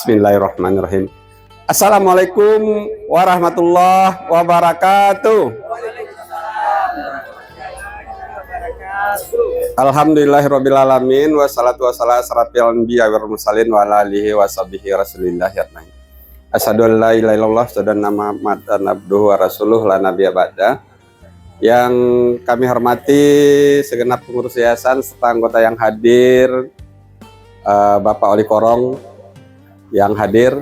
Bismillahirrahmanirrahim. Assalamualaikum warahmatullahi wabarakatuh. Alhamdulillahirabbil alamin wassalatu wassalamu ala anbiya wal mursalin wa ala alihi washabihi rasulillah ajmain. Asyhadu an la ilaha illallah wa asyhadu anna Muhammadan abduhu wa rasuluh la nabiyya ba'da. Yang kami hormati segenap pengurus yayasan serta anggota yang hadir, Bapak Oli Korong yang hadir,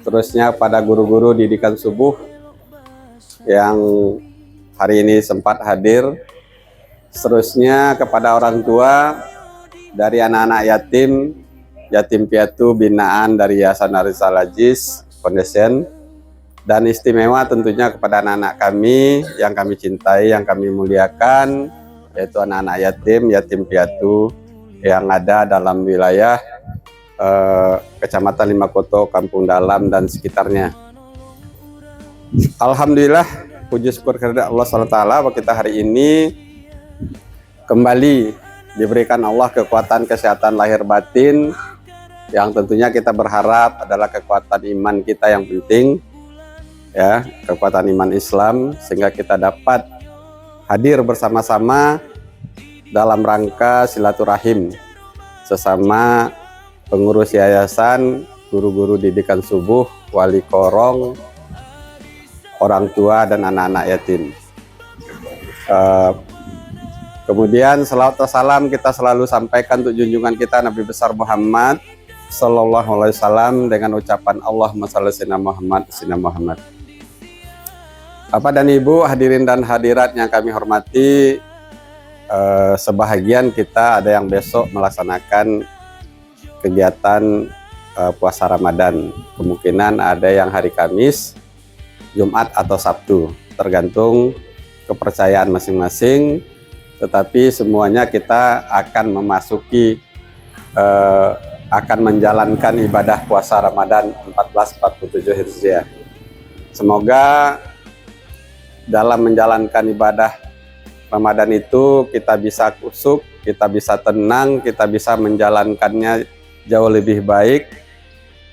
terusnya pada guru-guru didikan subuh yang hari ini sempat hadir, seterusnya kepada orang tua dari anak-anak yatim piatu binaan dari Yayasan Arisal Aziz Foundation, dan istimewa tentunya kepada anak-anak kami yang kami cintai, yang kami muliakan, yaitu anak-anak yatim piatu yang ada dalam wilayah Kecamatan Limakoto, Kampung Dalam dan sekitarnya. Alhamdulillah, puji syukur kepada Allah SWT bahwa kita hari ini kembali diberikan Allah kekuatan kesehatan lahir batin, yang tentunya kita berharap adalah kekuatan iman kita yang penting, ya, kekuatan iman Islam, sehingga kita dapat hadir bersama-sama dalam rangka silaturahim sesama pengurus yayasan, guru-guru didikan subuh, wali korong, orang tua dan anak-anak yatim. Kemudian salawat dan salam kita selalu sampaikan untuk junjungan kita Nabi besar Muhammad Sallallahu Alaihi Wasallam dengan ucapan Allahumma shalli ala Muhammad. Bapak dan Ibu hadirin dan hadirat yang kami hormati, sebahagian kita ada yang besok melaksanakan kegiatan puasa Ramadan. Kemungkinan ada yang hari Kamis, Jumat atau Sabtu, tergantung kepercayaan masing-masing. Tetapi semuanya kita akan memasuki akan menjalankan ibadah puasa Ramadan 1447 Hijriah. Semoga dalam menjalankan ibadah Ramadan itu kita bisa kusuk, kita bisa tenang, kita bisa menjalankannya jauh lebih baik,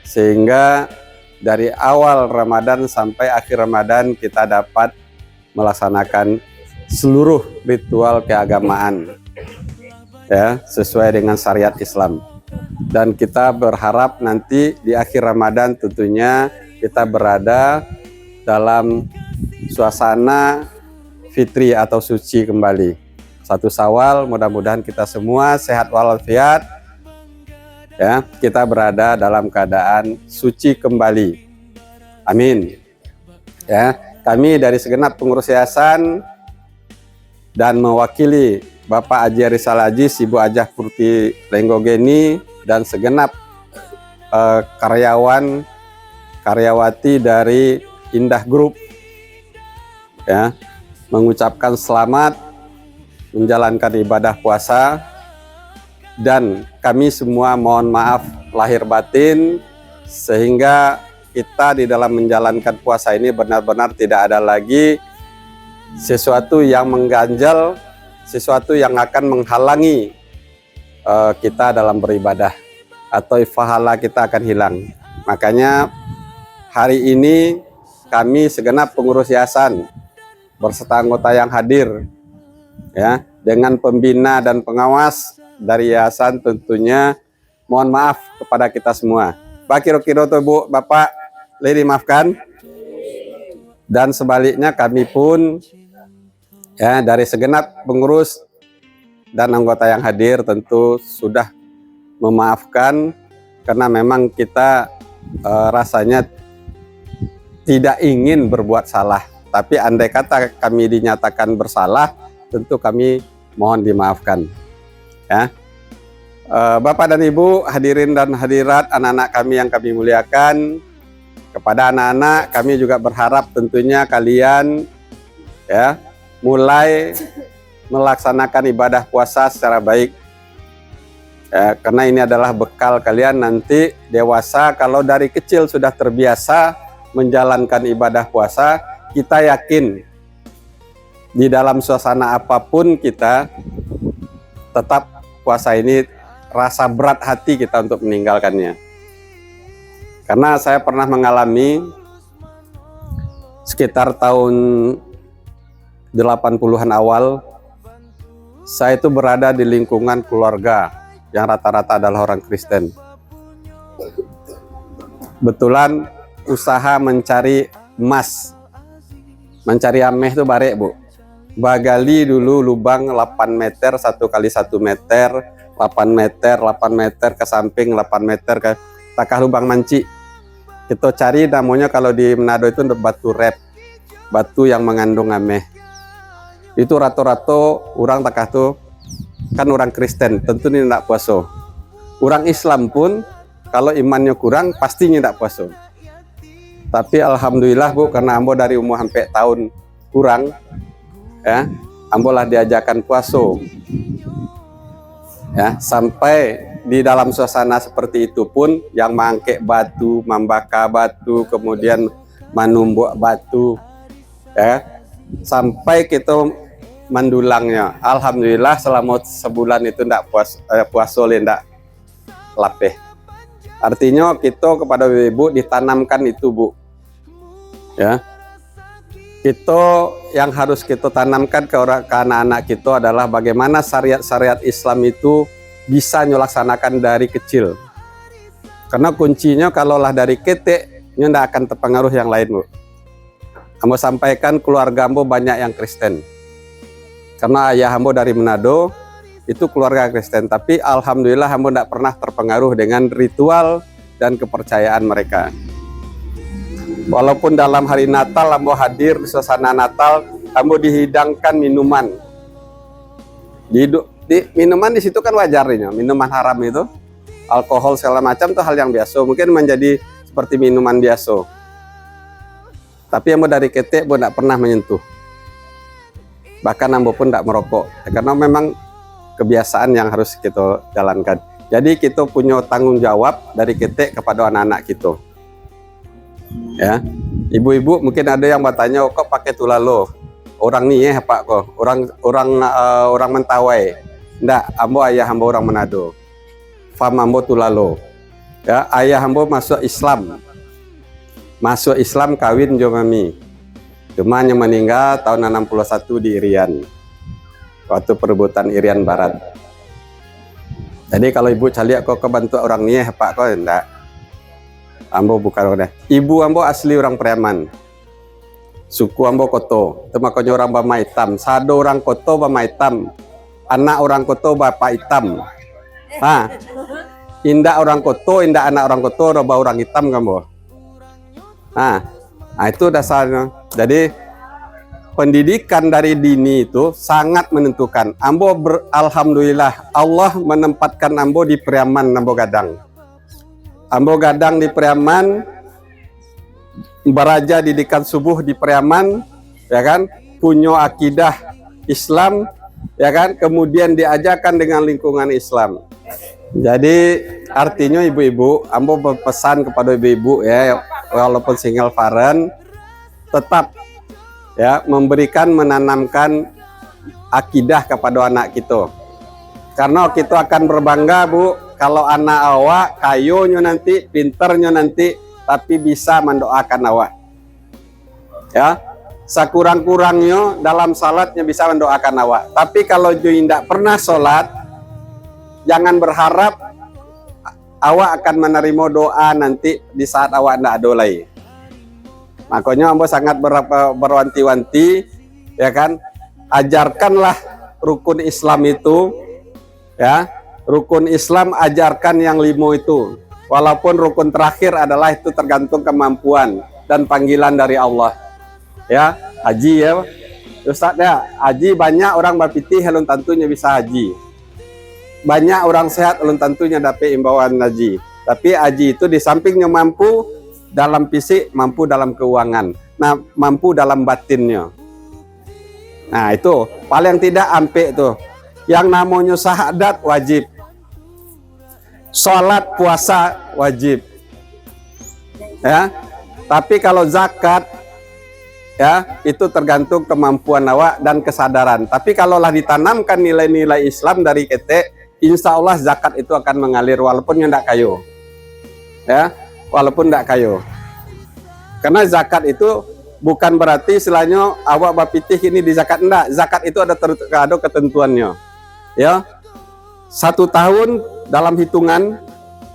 sehingga dari awal Ramadan sampai akhir Ramadan kita dapat melaksanakan seluruh ritual keagamaan, ya, sesuai dengan syariat Islam. Dan kita berharap nanti di akhir Ramadan tentunya kita berada dalam suasana fitri atau suci kembali. 1 Syawal, mudah-mudahan kita semua sehat walafiat, ya, kita berada dalam keadaan suci kembali. Amin. Ya, kami dari segenap pengurus yayasan dan mewakili Bapak Haji Arisal Aziz, Ibu Ajah Purti Lenggogeni dan segenap karyawati dari Indah Group, ya, mengucapkan selamat menjalankan ibadah puasa, dan kami semua mohon maaf lahir batin, sehingga kita di dalam menjalankan puasa ini benar-benar tidak ada lagi sesuatu yang mengganjal, sesuatu yang akan menghalangi kita dalam beribadah, atau pahala kita akan hilang. Makanya hari ini kami segenap pengurus yayasan berserta anggota yang hadir, ya, dengan pembina dan pengawas dari yayasan, tentunya mohon maaf kepada kita semua. Pak kira-kira tuh Bu, Bapak, Lady maafkan. Dan sebaliknya kami pun, ya, dari segenap pengurus dan anggota yang hadir tentu sudah memaafkan, karena memang kita rasanya tidak ingin berbuat salah. Tapi andai kata kami dinyatakan bersalah, tentu kami mohon dimaafkan, ya. Bapak dan Ibu hadirin dan hadirat, anak-anak kami yang kami muliakan, kepada anak-anak kami juga berharap tentunya kalian, ya, mulai melaksanakan ibadah puasa secara baik, ya, karena ini adalah bekal kalian nanti dewasa. Kalau dari kecil sudah terbiasa menjalankan ibadah puasa, kita yakin di dalam suasana apapun kita tetap puasa ini rasa berat hati kita untuk meninggalkannya. Karena saya pernah mengalami sekitar tahun 80-an awal, saya itu berada di lingkungan keluarga yang rata-rata adalah orang Kristen. Betulan usaha mencari emas, mencari ameh itu barek, Bu. Bagali dulu lubang 8 meter, 1 kali 1 meter, 8 meter, 8 meter ke samping, 8 meter ke takah lubang manci. Kita cari namanya kalau di Manado itu batu rep, batu yang mengandung ameh. Itu rata-rata orang takah tuh kan orang Kristen, tentu ini tidak puasa. Orang Islam pun kalau imannya kurang pastinya tidak puasa. Tapi alhamdulillah, Bu, karena ambo dari umur sampai tahun kurang, ya, ambo lah diajakan puasa. Ya, sampai di dalam suasana seperti itu pun yang mangkek batu, membakar batu, kemudian menumbuk batu, ya, sampai kita mendulangnya. Alhamdulillah selama sebulan itu tidak puasa tidak lapeh. Artinya kita kepada ibu ditanamkan itu, Bu, ya. Kita yang harus kita tanamkan ke anak-anak kita adalah bagaimana syariat-syariat Islam itu bisa nyelaksanakan dari kecil. Karena kuncinya kalaulah dari ketek, tidak akan terpengaruh yang lain, Bu. Ambo sampaikan keluarga ambo banyak yang Kristen. Karena ayah ambo dari Manado itu keluarga Kristen. Tapi alhamdulillah ambo tidak pernah terpengaruh dengan ritual dan kepercayaan mereka. Walaupun dalam hari Natal ambo hadir di suasana Natal, ambo dihidangkan minuman. Minuman di situ kan wajarnya, minuman haram itu, alkohol segala macam itu hal yang biasa. Mungkin menjadi seperti minuman biasa. Tapi ambo dari ketek ambo tidak pernah menyentuh. Bahkan ambo pun tidak merokok, karena memang kebiasaan yang harus kita jalankan. Jadi kita punya tanggung jawab dari ketek kepada anak-anak kita. Ya, ibu-ibu mungkin ada yang bertanya, kok pakai tulalo? Orang nih ya Pak kok? Orang Mentawai. Ndak, ambo ayah ambo orang Manado. Fam ambo tulalo. Ya, ayah ambo masuk Islam. Masuk Islam kawin jo mami. Cuma yang meninggal tahun 61 di Irian. Waktu perebutan Irian Barat. Jadi kalau ibu caliak kok kebantu orang nih ya Pak kok? Ndak. Ambo bukan orang. Ibu ambo asli orang Priaman. Suku ambo Koto. Itu makanya orang Bama Hitam. Sado orang Koto Bama Hitam. Anak orang Koto bapak hitam. Nah, indah orang Koto, indah anak orang Koto, roba orang hitam kamu. Nah, itu dasarnya. Jadi pendidikan dari dini itu sangat menentukan. Ambo alhamdulillah Allah menempatkan ambo di Priaman Ambo Gadang. Ambo Gadang di Priaman, beraja didikan subuh di Priaman, ya kan, punya akidah Islam, ya kan, kemudian diajarkan dengan lingkungan Islam. Jadi artinya ibu-ibu, ambo berpesan kepada ibu-ibu ya, walaupun single parent, tetap ya memberikan, menanamkan akidah kepada anak kita. Karena kita akan berbangga, Bu, kalau anak awak kayunya nanti, pinternya nanti, tapi bisa mendoakan awak. Ya, sekurang-kurangnya dalam salatnya bisa mendoakan awak. Tapi kalau dia tidak pernah sholat, jangan berharap awak akan menerima doa nanti di saat awak tidak dolai. Makanya ambo sangat berwanti-wanti, ya kan, ajarkanlah rukun Islam itu, ya, rukun Islam ajarkan yang 5 itu. Walaupun rukun terakhir adalah itu tergantung kemampuan dan panggilan dari Allah. Ya, haji ya, Ustaz ya, haji banyak orang bapiti helun tentunya bisa haji. Banyak orang sehat helun tentunya dapat imbauan haji. Tapi haji itu di sampingnya mampu dalam fisik, mampu dalam keuangan, nah mampu dalam batinnya. Nah itu paling tidak ampe itu. Yang namanya syahadat wajib, sholat puasa wajib, ya. Tapi kalau zakat, ya, itu tergantung kemampuan awak dan kesadaran. Tapi kalaulah ditanamkan nilai-nilai Islam dari ketek, insya Allah zakat itu akan mengalir walaupun tidak kayu, ya. walaupun tidak kayo. Karena zakat itu bukan berarti istilahnya awak bapitih ini di zakat, enggak. Zakat itu ada ketentuannya. Ya. 1 tahun dalam hitungan,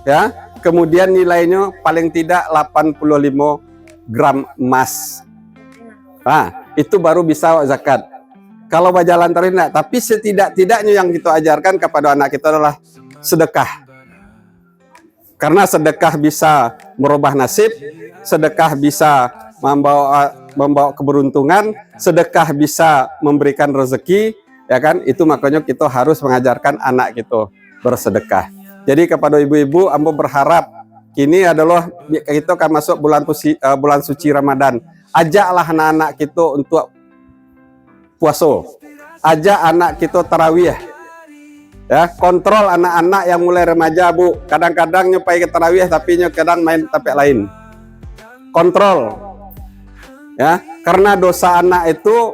ya. Kemudian nilainya paling tidak 85 gram emas. Nah, itu baru bisa zakat. Kalau berjalan terus enggak, tapi setidak-tidaknya yang kita ajarkan kepada anak kita adalah sedekah. Karena sedekah bisa merubah nasib, sedekah bisa membawa keberuntungan, sedekah bisa memberikan rezeki, ya kan? Itu makanya kita harus mengajarkan anak kita bersedekah. Jadi kepada ibu-ibu, ambo berharap ini adalah kita akan masuk bulan suci Ramadan. Ajaklah anak-anak kita untuk puasa. Ajak anak kita tarawih. Ya, kontrol anak-anak yang mulai remaja, Bu. Kadang-kadang nyupai ke tarawih tapi kadang main tapek lain. Kontrol. Ya, karena dosa anak itu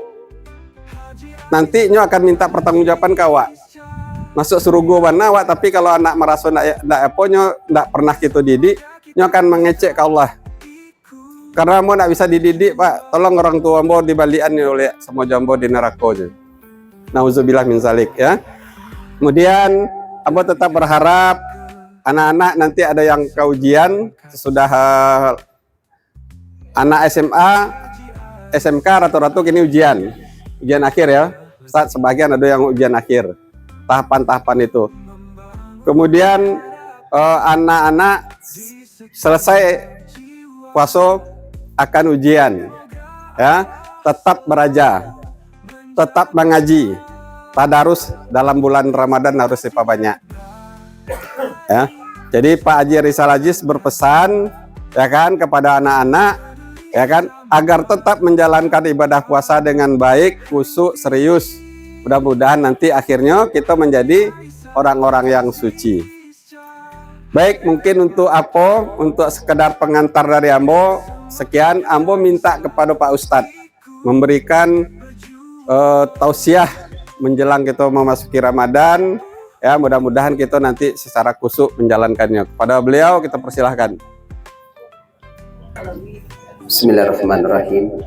nanti akan minta pertanggungjawaban ke awak. Masuk surga mana awak, tapi kalau anak merasa ndak pernah kita didik, akan mengecek ke Allah. Karena mau ndak bisa dididik, Pak. Tolong orang tua ambo dibalikan oleh semua jambo di neraka aja. Nauzubillah min zalik, ya. Kemudian ambo tetap berharap anak-anak nanti ada yang ke ujian sesudah anak SMA, SMK rata-rata kini ujian akhir ya. Ustaz, sebagian ada yang ujian akhir, tahapan-tahapan itu. Kemudian anak-anak selesai puasa akan ujian, ya, tetap belajar, tetap mengaji. Tadarus dalam bulan Ramadan harus diperbanyak. Ya. Jadi Pak Haji Rizal Aziz berpesan, ya kan, kepada anak-anak, ya kan, agar tetap menjalankan ibadah puasa dengan baik, khusyuk, serius. Mudah-mudahan nanti akhirnya kita menjadi orang-orang yang suci. Baik, mungkin untuk sekedar pengantar dari ambo, sekian. Ambo minta kepada Pak Ustadz memberikan tausiah menjelang kita memasuki Ramadan, ya, mudah-mudahan kita nanti secara khusyuk menjalankannya. Kepada beliau kita persilahkan. Bismillahirrahmanirrahim.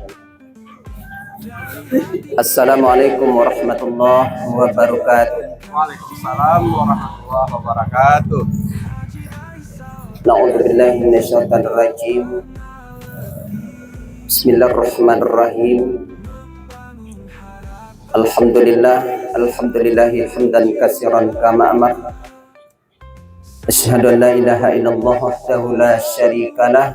Assalamualaikum warahmatullahi wabarakatuh. Waalaikumsalam warahmatullahi wabarakatuh. Na'udzubillahi minasyaitonir rajim. Bismillahirrahmanirrahim. Alhamdulillahi hamdan katsiran kama amar. Asyhadu an la ilaha illallah wahdahu la syarikalah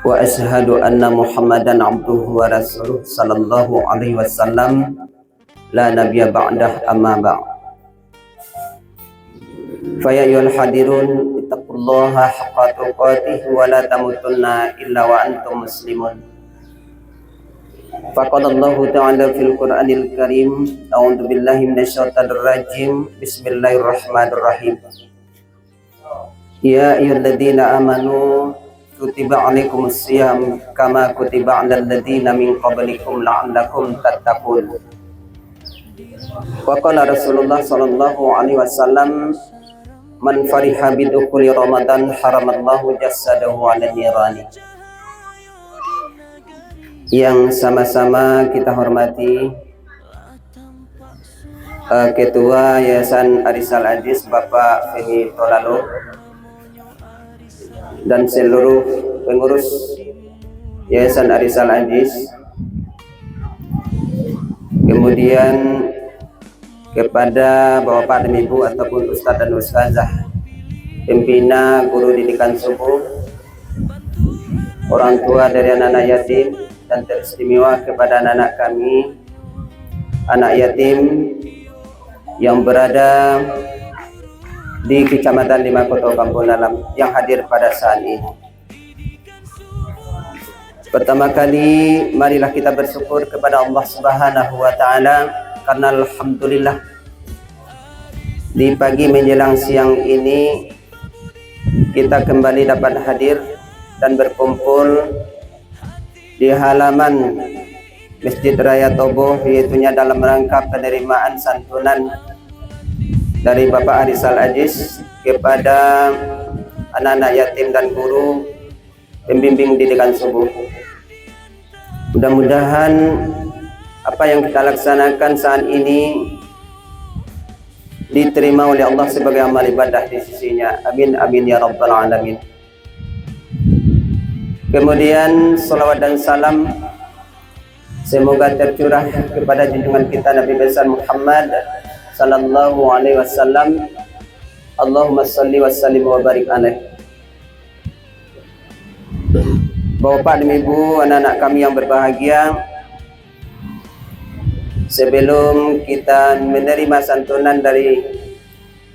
wa asyhadu anna Muhammadan abduhu wa rasuluh sallallahu alaihi wasallam la nabiyya ba'dah amma ba'd. Fa ya ayyuhal hadirun ittaqullaha haqqa tuqatih wa la tamutunna illa wa antum muslimun. Faqala Allahu ta'ala fil Qur'anil Karim, a'udzu billahi minasyaitonir rajim. Bismillahirrahmanirrahim. Ya ayyuhalladzina amanu kutiba 'alaikumus shiyam kama kutiba 'alal ladzina min qablikum la'allakum tattaqun. Wa qala Rasulullah sallallahu alaihi wasallam, man fariha bidukhuli Ramadan haramallahu jasadahu 'ala nirani. Yang sama-sama kita hormati Ketua Yayasan Rizal Aziz Bapak Feni Tolalo dan seluruh pengurus Yayasan Rizal Aziz, kemudian kepada Bapak dan Ibu ataupun Ustadz dan Ustazah, pembina guru didikan subuh, orang tua dari anak-anak yatim, dan teristimewa kepada anak-anak kami, anak yatim yang berada di Kecamatan Lima Kota Kampung Dalam yang hadir pada saat ini. Pertama kali, marilah kita bersyukur kepada Allah Subhanahu wa Ta'ala, karena alhamdulillah di pagi menjelang siang ini kita kembali dapat hadir dan berkumpul di halaman Masjid Raya Tobo, yaitunya dalam rangka penerimaan santunan dari Bapak Rizal Aziz kepada anak-anak yatim dan guru pembimbing didikan subuh. Mudah-mudahan apa yang kita laksanakan saat ini diterima oleh Allah sebagai amal ibadah di sisinya. Amin amin ya rabbal alamin. Kemudian salawat dan salam semoga tercurah kepada junjungan kita Nabi besar Muhammad sallallahu alaihi wasallam. Allahumma salli wa sallim wa barik alaih. Bapak dan Ibu, anak-anak kami yang berbahagia, sebelum kita menerima santunan dari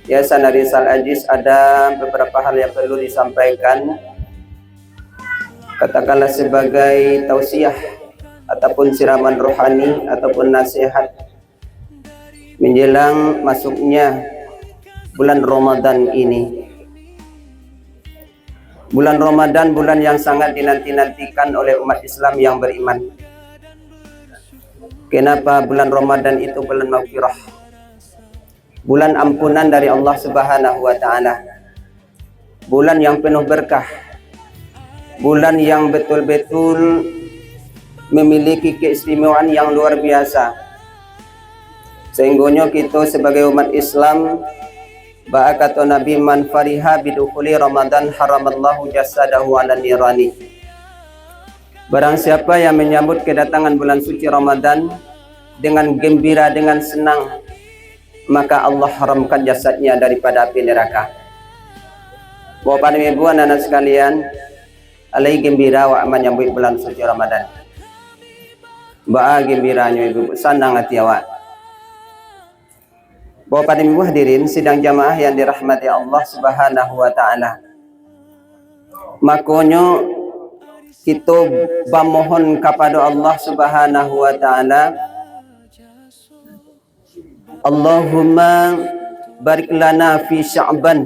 Yayasan Arisal Aziz, ada beberapa hal yang perlu disampaikan, katakanlah sebagai tausiah ataupun siraman rohani ataupun nasihat menjelang masuknya bulan Ramadan ini. Bulan Ramadan, bulan yang sangat dinanti-nantikan oleh umat Islam yang beriman. Kenapa bulan Ramadan itu bulan maghfirah? Bulan ampunan dari Allah Subhanahu wa taala. Bulan yang penuh berkah. Bulan yang betul-betul memiliki keistimewaan yang luar biasa. Sehingga kita sebagai umat Islam, kata Nabi, man fariha bidukhuli Ramadan haramallahu jasadahu ala nirani. Barang siapa yang menyambut kedatangan bulan suci Ramadan dengan gembira, dengan senang, maka Allah haramkan jasadnya daripada api neraka. Bapak dan Ibu, anak-anak sekalian, alai gembira wa menyambut bulan suci Ramadan. Ba'a gembiranya Ibu, senang hati awak. Bapak dan Ibu hadirin sidang jamaah yang dirahmati Allah Subhanahu wa taala. Makanya kita memohon kepada Allah Subhanahu wa taala, Allahumma barik lana fi Sya'ban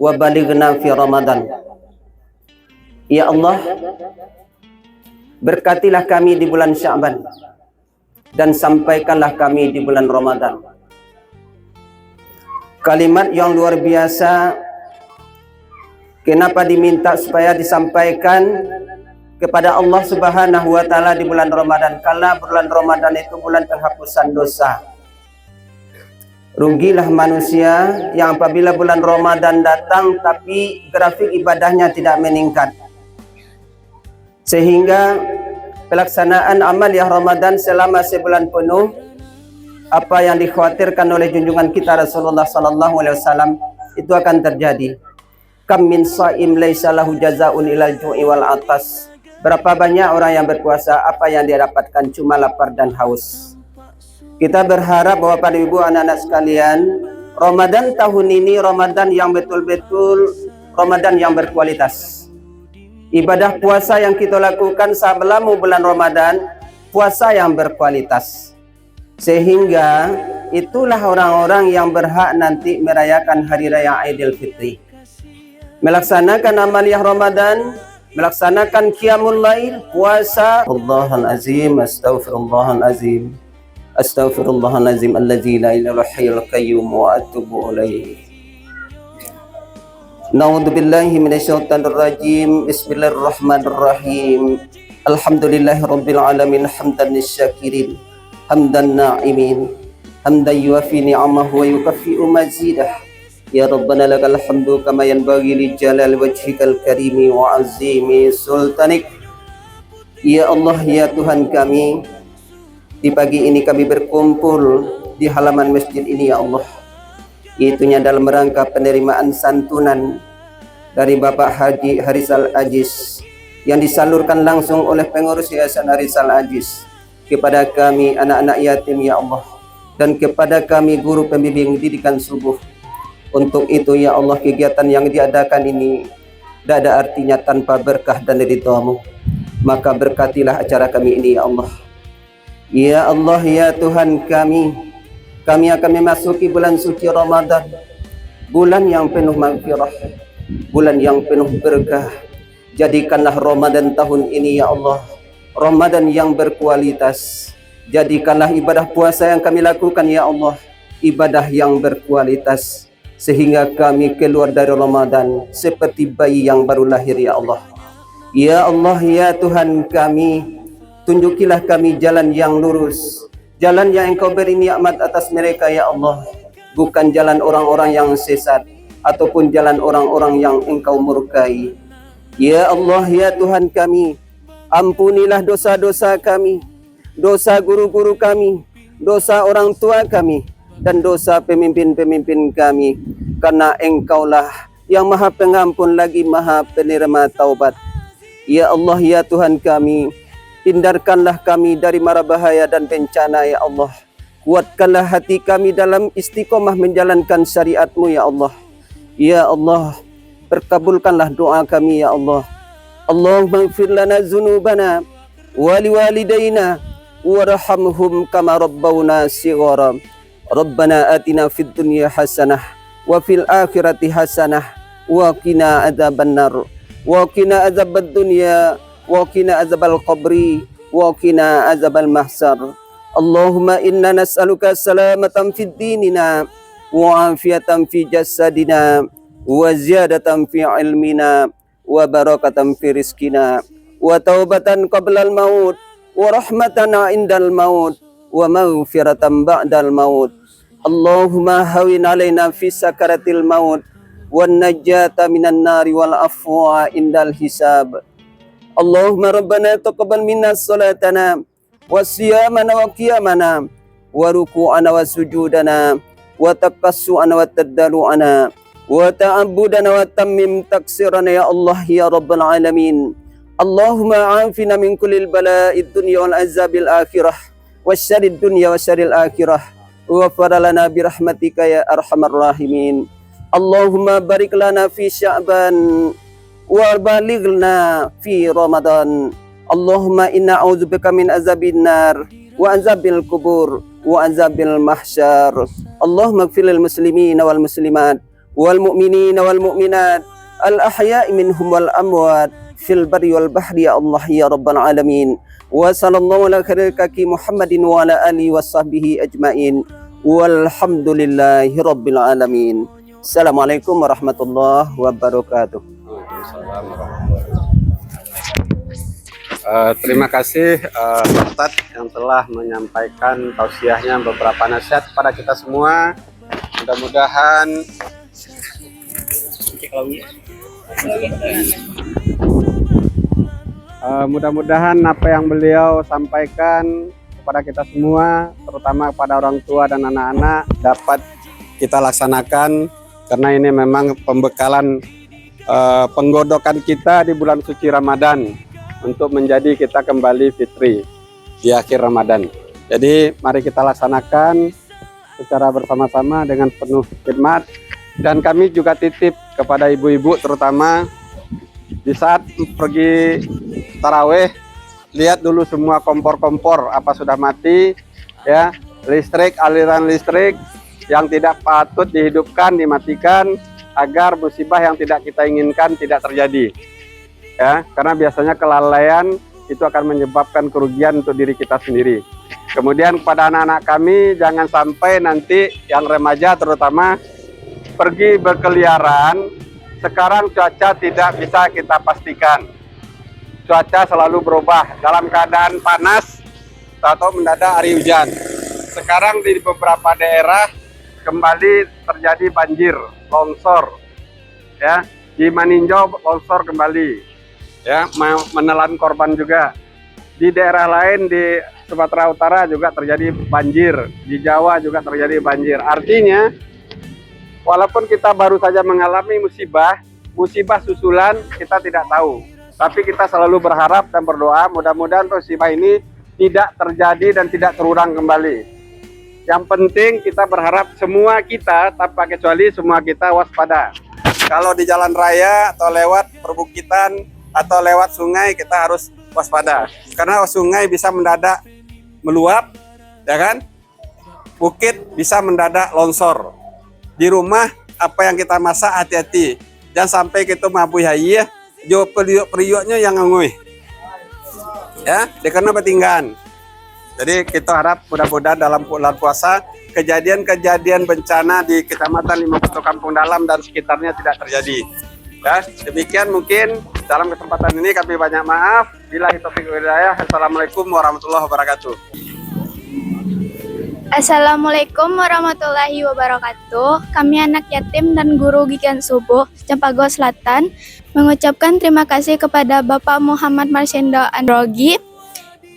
wa balighna fi Ramadan. Ya Allah, berkatilah kami di bulan Sya'ban dan sampaikanlah kami di bulan Ramadan. Kalimat yang luar biasa. Kenapa diminta supaya disampaikan kepada Allah Subhanahu wa taala di bulan Ramadan? Karena bulan Ramadan itu bulan penghapusan dosa. Rugilah manusia yang apabila bulan Ramadan datang tapi grafik ibadahnya tidak meningkat. Sehingga pelaksanaan amal yang Ramadan selama sebulan penuh, apa yang dikhawatirkan oleh junjungan kita Rasulullah sallallahu alaihi wasallam itu akan terjadi. Kam min shaim laisa lahu jazaa'un ilal ju'i wal atas. Berapa banyak orang yang berpuasa, apa yang dia dapatkan cuma lapar dan haus. Kita berharap bahwa pada ibu anak-anak sekalian, Ramadan tahun ini Ramadan yang betul-betul Ramadan yang berkualitas. Ibadah puasa yang kita lakukan sebelum bulan Ramadan, puasa yang berkualitas. Sehingga itulah orang-orang yang berhak nanti merayakan Hari Raya Aidil Fitri. Melaksanakan amaliyah Ramadan, melaksanakan qiyamul lail, puasa. Allahul azim, astaghfirullahal azim. Astaghfirullahalazim allazi la ilaha illal qayyum wa atubu ilaih. Na'udzubillahi minasyaitonir rajim. Bismillahirrahmanirrahim. Alhamdulillahirabbil alamin hamdan lisyakirin. Hamdan na'imin, hamdan yuafi ni'amahu wa yukaffi'u mazidah. Ya Rabbana lakal hamdu kama yanbaghi li jalal wajhikal karimi wa azimi sultanik. Ya Allah, ya Tuhan kami, di pagi ini kami berkumpul di halaman masjid ini ya Allah. Itunya dalam rangka penerimaan santunan dari Bapak Haji Arisal Aziz yang disalurkan langsung oleh pengurus Yayasan Arisal Aziz kepada kami anak-anak yatim ya Allah, dan kepada kami guru pembimbing didikan subuh. Untuk itu ya Allah, kegiatan yang diadakan ini tidak ada artinya tanpa berkah dan ridha-Mu. Maka berkatilah acara kami ini ya Allah. Ya Allah, ya Tuhan kami akan memasuki bulan suci Ramadan, bulan yang penuh maghfirah, bulan yang penuh berkah. Jadikanlah Ramadan tahun ini ya Allah Ramadan yang berkualitas. Jadikanlah ibadah puasa yang kami lakukan ya Allah ibadah yang berkualitas. sehingga kami keluar dari Ramadan seperti bayi yang baru lahir ya Allah. Ya Allah, ya Tuhan kami, tunjukilah kami jalan yang lurus, jalan yang Engkau beri nikmat atas mereka ya Allah, bukan jalan orang-orang yang sesat ataupun jalan orang-orang yang Engkau murkai. Ya Allah, ya Tuhan kami, ampunilah dosa-dosa kami, dosa guru-guru kami, dosa orang tua kami, dan dosa pemimpin-pemimpin kami, karena Engkaulah yang Maha Pengampun lagi Maha Penerima Taubat. Ya Allah, ya Tuhan kami, hindarkanlah kami dari mara bahaya dan bencana ya Allah. Kuatkanlah hati kami dalam istiqomah menjalankan syariat-Mu ya Allah. Ya Allah, perkabulkanlah doa kami ya Allah. Allahumma ighfir lana dzunubana wa liwalidayna warhamhum kama rabbawna shighara. Rabbana atina fid dunya hasanah wa fil akhirati hasanah wa qina adzabannar wa qina adzabad dunya wa qina adzabal qabri wa qina adzabal mahsyar. Allahumma inna nas'aluka salamatan fid dinina wa afiatan fi jasadina wa ziyadatan fi ilmina wa barakatan fi rizkina wa taubatan qabla al-maut wa rahmatan 'indal maut wa maghfiratan ba'dal maut. Allahumma hawin alaina fi sakaratil maut wan najata minan nari wal afwa indal hisab. Allahumma rabbana taqabbal minna salatana wa siyamana wa qiyamana wa ruku'ana wa sujudana wa taqassu'ana wa tadallu'ana wa ta'abbudana wa tammim taksirana ya Allah ya rabbal alamin. Allahumma afina min kullil bala'id dunya wal azabil akhirah wasyarrid dunya wasyarril akhirah waghfir lana birahmatika ya arhamar rahimin. Allahumma barik lana fi Sya'ban wa balighna fi Ramadan. Allahumma inna a'udzubika min azabin nar wa azabil kubur wa azabil mahsyar. Allahumma ighfir lil muslimina wal muslimat wal mu'minina wal mu'minat al ahya'i minhum wal amwat fil barri wal bahri ya Allah ya rabbal alamin. Wa sallallahu ala khairil kaki Muhammadin wa ala alihi wa sahbihi ajmain. Walhamdulillahi rabbil alamin. Assalamualaikum warahmatullahi wabarakatuh. Terima kasih Ustadz yang telah menyampaikan tausiahnya, beberapa nasihat kepada kita semua. Mudah-mudahan apa yang beliau sampaikan kepada kita semua, terutama kepada orang tua dan anak-anak, dapat kita laksanakan, karena ini memang pembekalan penggodokan kita di bulan suci Ramadan untuk menjadi kita kembali fitri di akhir Ramadan. Jadi mari kita laksanakan secara bersama-sama dengan penuh khidmat. Dan kami juga titip kepada ibu-ibu terutama, di saat pergi taraweh, lihat dulu semua kompor-kompor apa sudah mati, ya, listrik, aliran listrik yang tidak patut dihidupkan dimatikan agar musibah yang tidak kita inginkan tidak terjadi, ya, karena biasanya kelalaian itu akan menyebabkan kerugian untuk diri kita sendiri. Kemudian kepada anak-anak kami, jangan sampai nanti yang remaja terutama pergi berkeliaran. Sekarang cuaca tidak bisa kita pastikan, cuaca selalu berubah, dalam keadaan panas atau mendadak hari hujan. Sekarang di beberapa daerah kembali terjadi banjir, longsor, ya, di Maninjau longsor kembali, ya, menelan korban juga. Di daerah lain di Sumatera Utara juga terjadi banjir, di Jawa juga terjadi banjir. Artinya walaupun kita baru saja mengalami musibah susulan, kita tidak tahu. Tapi kita selalu berharap dan berdoa mudah-mudahan musibah ini tidak terjadi dan tidak terulang kembali. Yang penting kita berharap semua kita, tanpa kecuali semua kita waspada. Kalau di jalan raya atau lewat perbukitan atau lewat sungai, kita harus waspada. Karena sungai bisa mendadak meluap, ya kan? Bukit bisa mendadak longsor. Di rumah apa yang kita masak hati-hati, jangan sampai kita mabui hayih jo periuknya yang ngangui, ya, karena ketinggalan. Jadi kita harap mudah-mudahan dalam bulan puasa kejadian-kejadian bencana di Kecamatan Limaukoto Kampung Dalam dan sekitarnya tidak terjadi. Ya, demikian mungkin dalam kesempatan ini kami banyak maaf. Billahi taufiq wal hidayah. Assalamualaikum warahmatullahi wabarakatuh. Assalamualaikum warahmatullahi wabarakatuh. Kami anak yatim dan guru Gigian Subuh, Cempaka Selatan, mengucapkan terima kasih kepada Bapak Muhammad Marsendo Androgi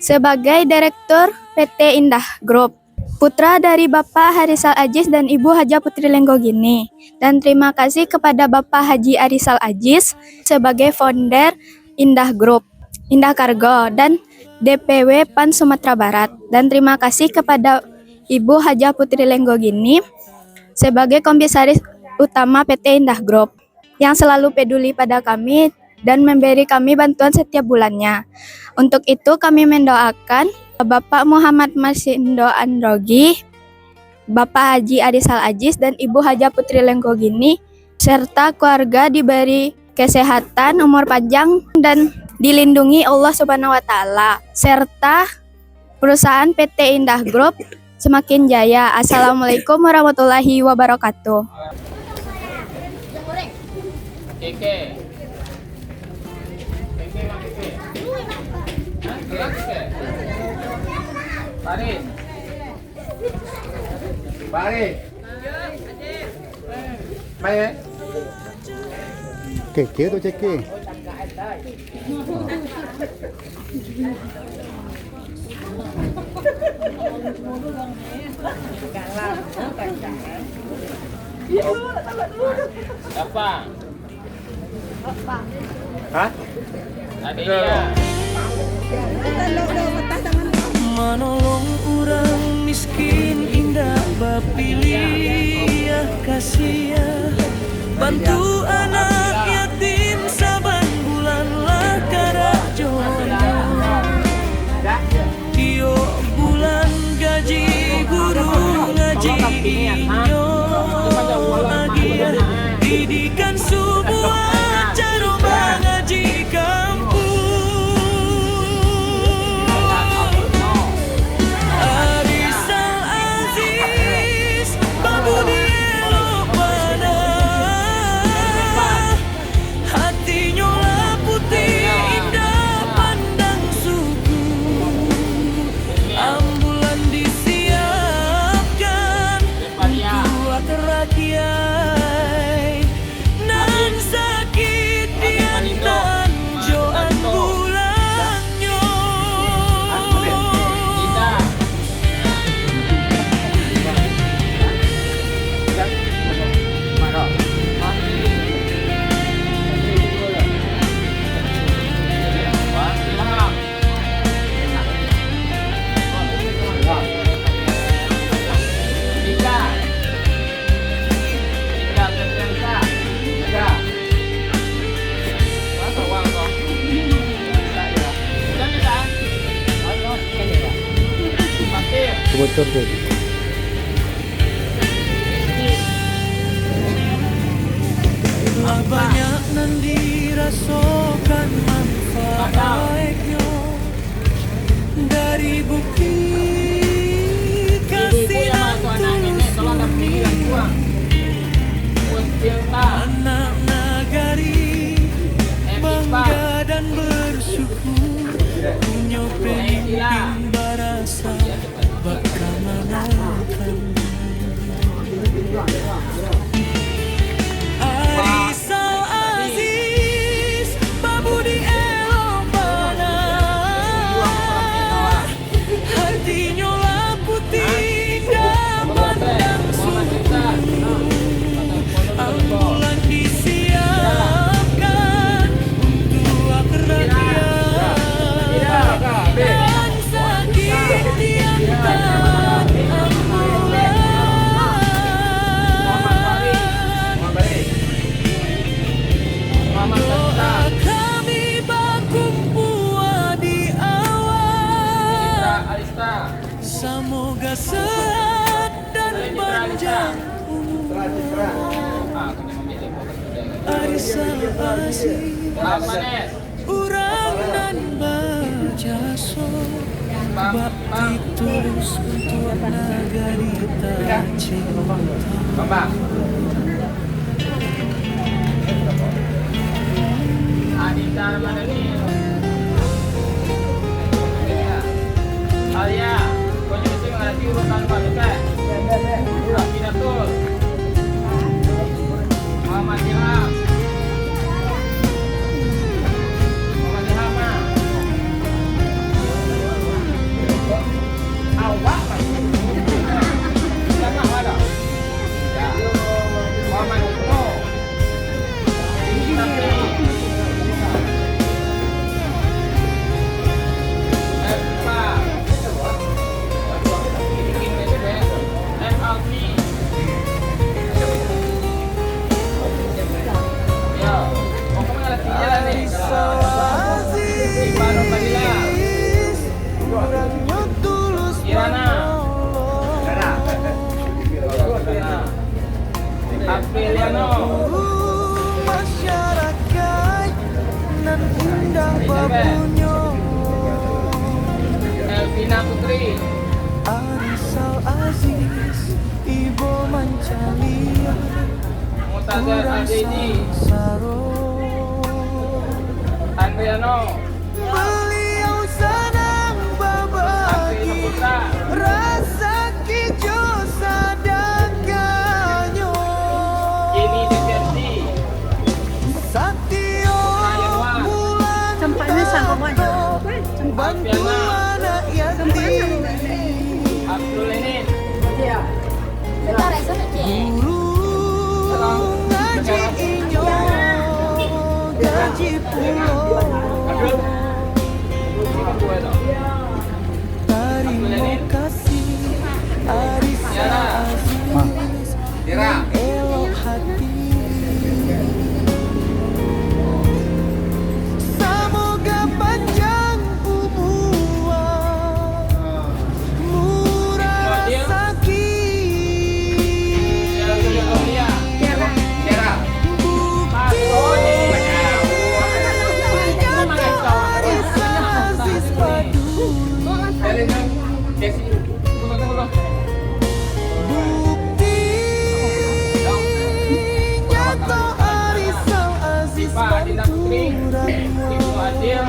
sebagai Direktur PT Indah Group, putra dari Bapak Harisal Ajis dan Ibu Haja Putri Lenggogini. Dan terima kasih kepada Bapak Haji Arisal Ajis sebagai founder Indah Group, Indah Cargo, dan DPW PAN Sumatera Barat. Dan terima kasih kepada Ibu Haja Putri Lenggogini sebagai komisaris utama PT Indah Group yang selalu peduli pada kami dan memberi kami bantuan setiap bulannya. Untuk itu kami mendoakan Bapak Muhammad Marsendo Androgi, Bapak Haji Arisal Ajis dan Ibu Haja Putri Lenggogini serta keluarga diberi kesehatan, umur panjang dan dilindungi Allah Subhanahu wa taala serta perusahaan PT Indah Group semakin jaya. Assalamualaikum warahmatullahi wabarakatuh. Keke tu ceke. Apa? Hah? Menolong orang miskin indah bapilih ya kasih ya. Bantu anak yatim saban bulan lah karajonya. Tiap bulan gaji guru ngaji inyo lagi ya. Didikan sebuah cara mengaji kampung. Arisal Aziz babu dielopana, hatinya lah putih indah pandang suku. Ambulan disiapkan untuk rakyat nan sakit diantan jo ambulannya. Bocor tu. Banyak nan dirasakan manfaatnya dari bukti kasih anak nagari bangga dan bersyukur punya pemimpin barasa bakal menangkan. Arisal Aziz babu dielopana, hatinya lah putih dan pandang suku. Ambulan disiapkan untuk rakyat dan sakit diantar ambulan. Doa kami berkumpul di awal, semoga sehat dan panjang umur. Arisal Aziz urang dan berjasa. bakti tulus untuk negari tercinta. Adita Ramadhani. Alia, konjungsi menghadapi urutan paduka. Abinatul. Muhammad Ilham. Muhammad Ilham. Awak. Jangan ada. Ya. Muhammad Ibnu. Kurangnya tulus Apriliano, masyarakat nan indah babunyo. Elvina Putri, Arisal Aziz, Ibu Mancalia, Mutazar Al-Zaidi, Saro. Andriano, Beliau senang berbagi Saputra, rasa kijo sadakanyo. Jenny Desianti, Satyo bulan bantu anak yatim. Abdul Lenin, Guru ngaji inyo gaji pulo. Terima kasih Arisa Aziz elok hati. Semoga panjang umur, murah sakit, jatuh Arisa Aziz padu. Bukti nyata Arisal Aziz Pak Adinda Putri, bantu Ibu Adil,